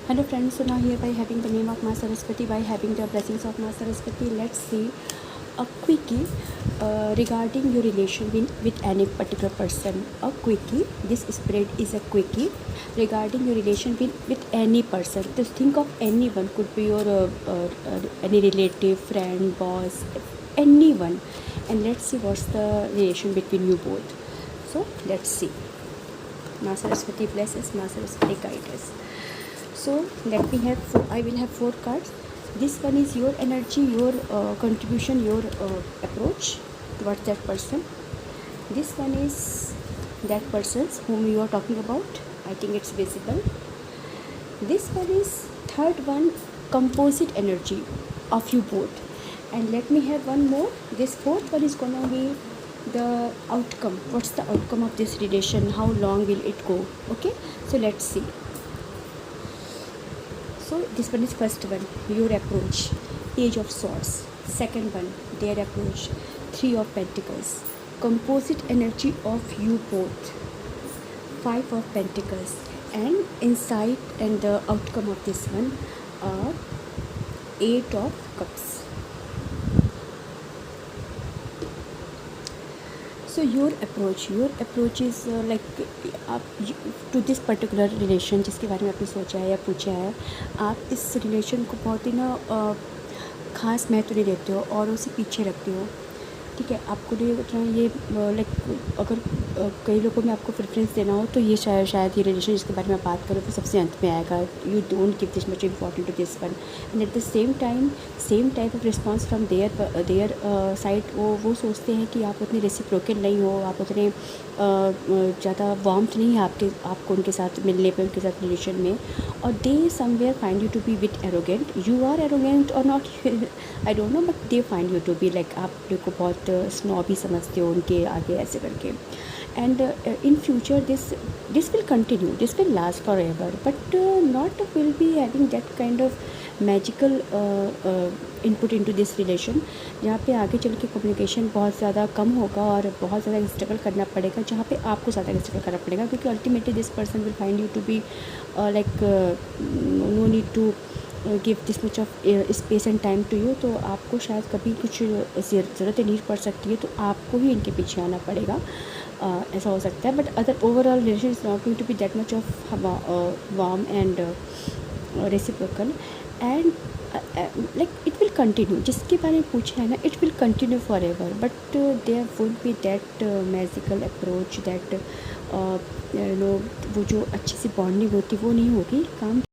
Hello friends, so now hereby having the name of Ma Saraswati, by having the blessings of Ma Saraswati, let's see a quickie regarding your relation with any particular person. A quickie, this spread is a quickie regarding your relation with any person. Just think of anyone, could be your any relative, friend, boss, anyone, and let's see what's the relation between you both. So let's see. Ma Saraswati bless us, Ma Saraswati guide us. So let me have I will have 4 cards. This one is your energy, your contribution, your approach towards that person. This one is that person's whom you are talking about. I think it's visible. This one is third one, composite energy of you both. And let me have one more. This fourth one is gonna be the outcome. What's the outcome of this relation? How long will it go? Okay, so let's see. So this one is first one, your approach, Page of Swords. Second one, their approach, Three of Pentacles, composite energy of you both, Five of Pentacles, and insight and the outcome of this one, Eight of Cups. So your approach is like आप to this particular relation जिसके बारे में आपने सोचा है या पूछा है, आप इस रिलेशन को बहुत ही ना ख़ास महत्व नहीं देते हो और उसे पीछे रखते हो. ठीक है, आपको ये लाइक अगर कई लोगों में आपको प्रेफरेंस देना हो तो ये शायद ये रिलेशन जिसके बारे में आप बात करो तो सबसे अंत में आएगा. You don't give this much important to this one and at the same time same type of response from their side. वो सोचते हैं कि आप उतने रेसिप्रोकल नहीं हो, आप उतने ज़्यादा वार्मथ नहीं है आपको उनके साथ मिलने पर, उनके साथ रिलेशन में. और they somewhere find you to be with arrogant. You are arrogant और not, I don't know, but they find you to be like आप लोग को बहुत स्नॉबी समझते हो उनके आगे ऐसे करके. And in future this will continue, this will last forever, but not will be having that kind of magical input into this relation जहाँ पे आगे चल के कम्युनिकेशन बहुत ज़्यादा कम होगा और बहुत ज़्यादा स्ट्रगल करना पड़ेगा, जहाँ पे आपको ज़्यादा स्ट्रगल करना पड़ेगा क्योंकि ultimately this person will find you to be like no need to give this much of space and time to you. तो आपको शायद कभी कुछ ज़रूरत नहीं पड़ सकती है तो आपको ही इनके पीछे आना पड़ेगा, ऐसा हो सकता है. But other overall relation is not going to be that much of warm and reciprocal and like it will continue. जिसके बारे में पूछा है ना, it will continue forever, but there would be that magical approach, that no वो जो अच्छी सी bonding होती वो नहीं होगी. काम